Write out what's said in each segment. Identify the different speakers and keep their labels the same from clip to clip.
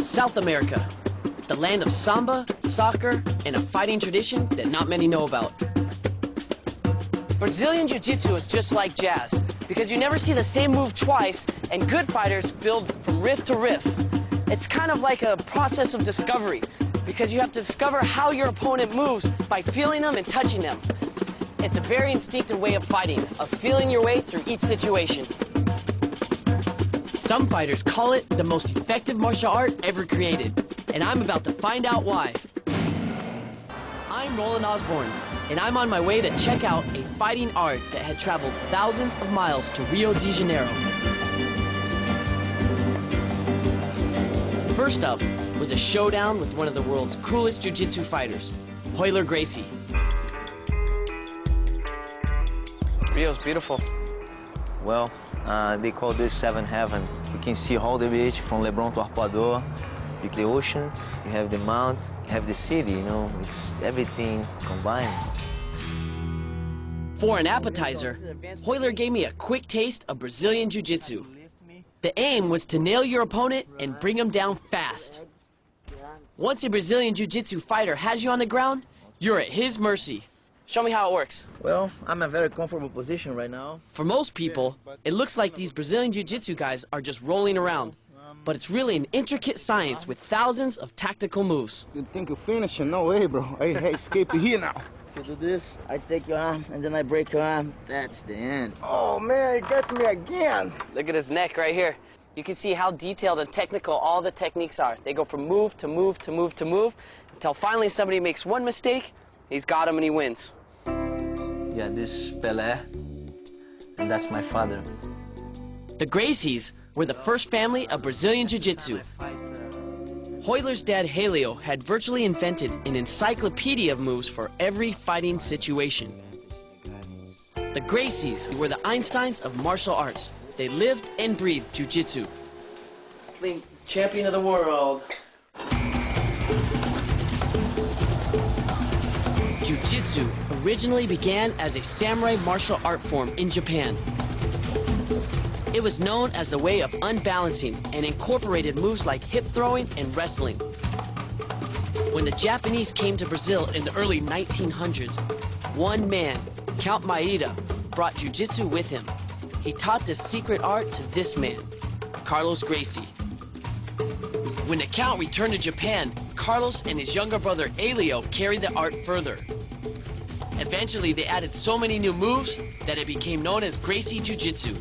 Speaker 1: South America, the land of samba, soccer, and a fighting tradition that not many know about. Brazilian Jiu-Jitsu is just like jazz, because you never see the same move twice, and good fighters build from riff to riff. It's kind of like a process of discovery, because you have to discover how your opponent moves by feeling them and touching them. It's a very instinctive way of fighting, of feeling your way through each situation. Some fighters call it the most effective martial art ever created, and I'm about to find out why. I'm Roland Osborne, and I'm on my way to check out a fighting art that had traveled thousands of miles to Rio de Janeiro. First up was a showdown with one of the world's coolest jiu-jitsu fighters, Royler Gracie. Rio's beautiful.
Speaker 2: Well, they call this Seven Heaven. You can see all the beach from Leblon to Arpoador. You have the ocean, you have the mount, you have the city, you know, it's everything combined.
Speaker 1: For an appetizer, Royler gave me a quick taste of Brazilian Jiu-Jitsu. The aim was to nail your opponent and bring him down fast. Once a Brazilian Jiu-Jitsu fighter has you on the ground, you're at his mercy. Show me how it works.
Speaker 3: Well, I'm in a very comfortable position right now.
Speaker 1: For most people, it looks like these Brazilian Jiu-Jitsu guys are just rolling around. But it's really an intricate science with thousands of tactical moves.
Speaker 4: You think you're finishing? No way, bro. I escape here now.
Speaker 3: If you do this, I take your arm, and then I break your arm. That's the end.
Speaker 4: Oh, man, you got me again.
Speaker 1: Look at his neck right here. You can see how detailed and technical all the techniques are. They go from move to move to move to move, until finally somebody makes one mistake, he's got him and he wins.
Speaker 2: Yeah, this is Pelé, and that's my father.
Speaker 1: The Gracies were the first family of Brazilian Jiu-Jitsu. Royler's dad, Helio, had virtually invented an encyclopedia of moves for every fighting situation. The Gracies were the Einsteins of martial arts. They lived and breathed Jiu-Jitsu. Champion of the world. Jiu-Jitsu originally began as a samurai martial art form in Japan. It was known as the way of unbalancing and incorporated moves like hip throwing and wrestling. When the Japanese came to Brazil in the early 1900s, one man, Count Maeda, brought jiu-jitsu with him. He taught this secret art to this man, Carlos Gracie. When the Count returned to Japan, Carlos and his younger brother Helio carried the art further. Eventually, they added so many new moves that it became known as Gracie Jiu-Jitsu.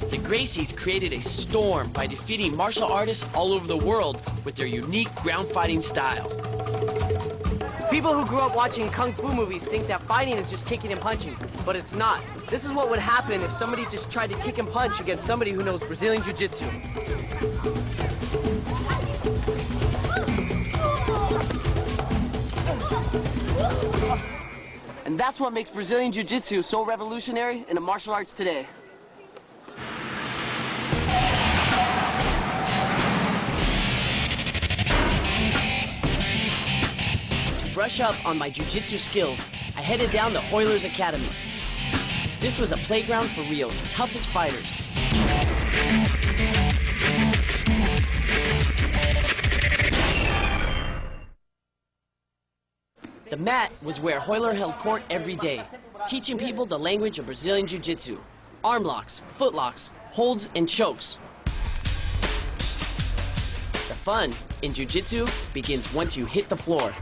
Speaker 1: The Gracies created a storm by defeating martial artists all over the world with their unique ground fighting style. People who grew up watching kung fu movies think that fighting is just kicking and punching, but it's not. This is what would happen if somebody just tried to kick and punch against somebody who knows Brazilian Jiu-Jitsu. And that's what makes Brazilian Jiu-Jitsu so revolutionary in the martial arts today. To brush up on my Jiu-Jitsu skills, I headed down to Royler's Academy. This was a playground for Rio's toughest fighters. The mat was where Royler held court every day, teaching people the language of Brazilian Jiu-Jitsu. Arm locks, foot locks, holds, and chokes. The fun in Jiu-Jitsu begins once you hit the floor.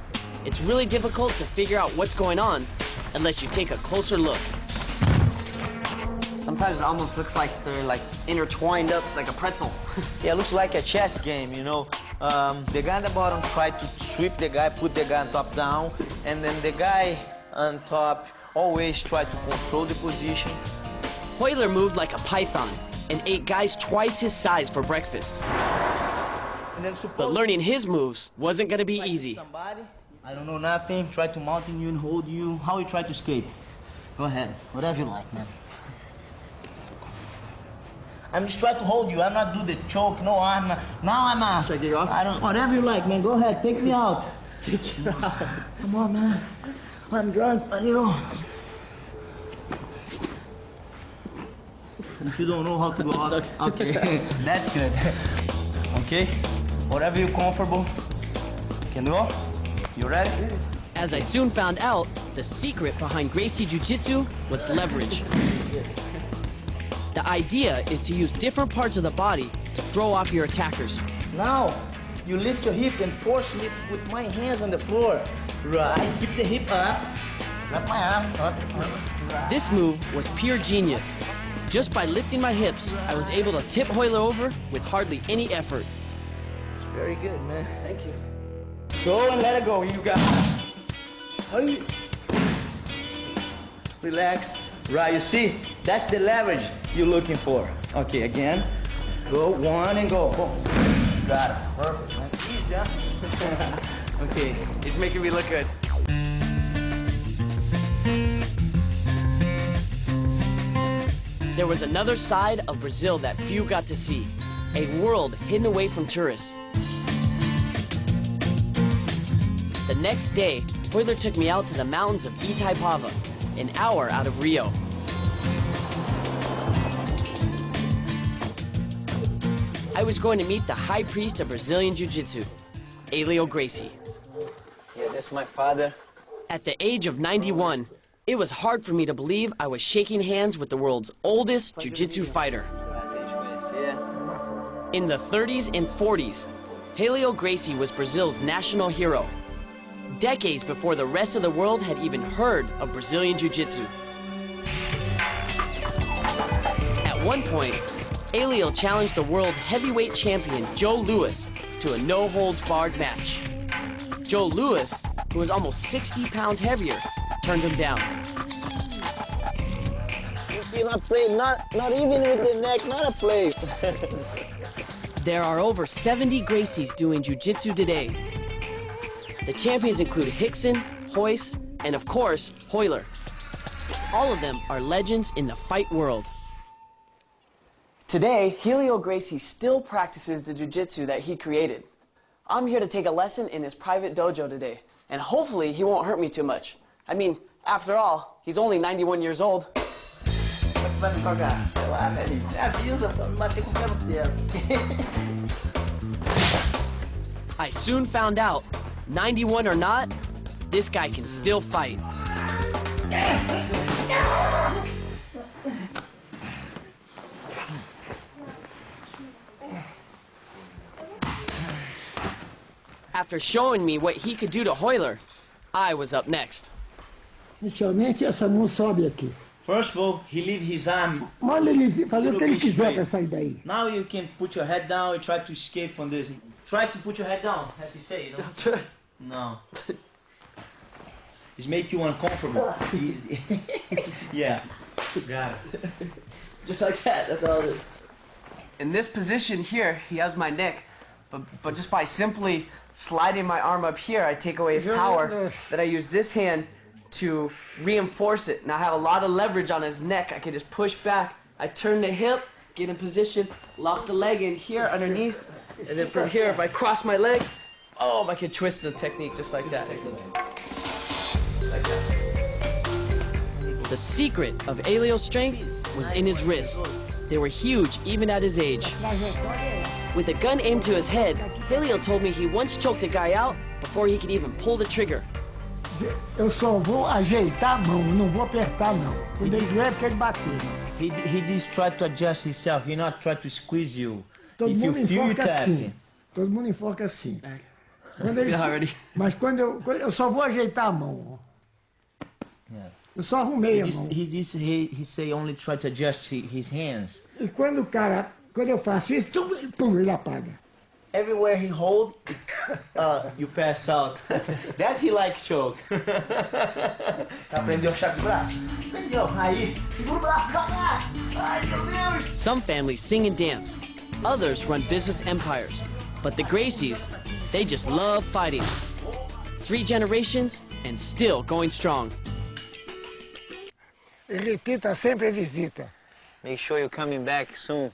Speaker 1: It's really difficult to figure out what's going on unless you take a closer look. Sometimes it almost looks like they're intertwined up like a pretzel.
Speaker 2: Yeah, it looks like a chess game, you know. The guy on the bottom tried to sweep the guy, put the guy on top down, and then the guy on top always tried to control the position.
Speaker 1: Royler moved like a python and ate guys twice his size for breakfast. But learning his moves wasn't going to be easy.
Speaker 3: I don't know nothing, try to mount you and hold you. How you try to escape? Go ahead, whatever you like, man. I'm just trying to hold you. I'm not do the choke. No, I'm not. Now I'm out.
Speaker 1: Should I get you off?
Speaker 3: I don't. Whatever you like, man. Go ahead. Take me out.
Speaker 1: Take you out.
Speaker 3: Come on, man. I'm drunk, but you know. If you don't know how to go out, okay, that's good. Okay, whatever you're comfortable, can go. You ready?
Speaker 1: As I soon found out, the secret behind Gracie Jiu Jitsu was leverage. The idea is to use different parts of the body to throw off your attackers.
Speaker 3: Now, you lift your hip and force me to put my hands on the floor. Right, keep the hip up. Wrap my arm up. Right.
Speaker 1: This move was pure genius. Just by lifting my hips, I was able to tip Whitter over with hardly any effort.
Speaker 3: Very good, man. Thank you. Throw and let it go. You got it. Hey. Relax. Right, you see? That's the leverage you're looking for. Okay, again. Go, one and go. Boom. Got it. Perfect, man. Easy, huh? Okay.
Speaker 1: It's making me look good. There was another side of Brazil that few got to see. A world hidden away from tourists. The next day, Whitter took me out to the mountains of Itaipava, an hour out of Rio. I was going to meet the high priest of Brazilian Jiu-Jitsu, Helio Gracie.
Speaker 2: Yeah, this is my father.
Speaker 1: At the age of 91, it was hard for me to believe I was shaking hands with the world's oldest Jiu-Jitsu fighter. In the 30s and 40s, Helio Gracie was Brazil's national hero, decades before the rest of the world had even heard of Brazilian Jiu-Jitsu. At one point, Helio challenged the world heavyweight champion Joe Louis to a no-holds-barred match. Joe Louis, who was almost 60 pounds heavier, turned him down.
Speaker 2: You not play, not even with the neck, not a play.
Speaker 1: There are over 70 Gracies doing Jiu-Jitsu today. The champions include Hickson, Hoyce, and of course, Whitter. All of them are legends in the fight world. Today, Helio Gracie still practices the Jiu-Jitsu that he created. I'm here to take a lesson in his private dojo today, and hopefully he won't hurt me too much. I mean, after all, he's only 91 years old. I soon found out, 91 or not, this guy can still fight. After showing me what he could do to Whitter, I was up next.
Speaker 5: Inicialmente, essa mão sobe aqui.
Speaker 3: First of all, he leave his arm.
Speaker 5: Manda ele fazer o que ele quiser para sair daí.
Speaker 3: Now you can put your head down and try to escape from this. Try to put your head down, as he say, you know? No. It's make you uncomfortable. Easy. Yeah. Got it.
Speaker 1: Just like that, that's all it is. In this position here, he has my neck, but just by simply sliding my arm up here, I take away his power. Then I use this hand to reinforce it. Now I have a lot of leverage on his neck. I can just push back. I turn the hip, get in position, lock the leg in here underneath, and then from here, if I cross my leg, oh, I can twist the technique just like that. The secret of Helio's strength was in his wrists. They were huge even at his age. With a gun aimed to his head, Helio told me he once choked a guy out before he could even pull the trigger.
Speaker 5: Eu só vou ajeitar a mão, não vou apertar não. Quando ele doer é porque ele bateu.
Speaker 3: He just tried to adjust himself. He not try to squeeze you.
Speaker 5: Todo
Speaker 3: If you
Speaker 5: mundo
Speaker 3: feel
Speaker 5: enfoca
Speaker 3: tap.
Speaker 5: assim. Todo mundo enfoca assim. Quando ele, mas quando eu só vou ajeitar a mão.
Speaker 3: Yeah.
Speaker 5: Eu só arrumei a mão.
Speaker 3: He say only try to adjust his hands.
Speaker 5: E quando eu faço isso, pum, ele apaga.
Speaker 3: Everywhere he hold, you pass out. That's he like choke. Aprendeu a chave do braço? Aprendeu. Aí, segura o braço devagar. Ai, meu Deus.
Speaker 1: Some families sing and dance. Others run business empires. But the Gracies, they just love fighting. 3 generations and still going strong.
Speaker 5: E repita sempre a visita.
Speaker 2: Make sure you're coming back soon.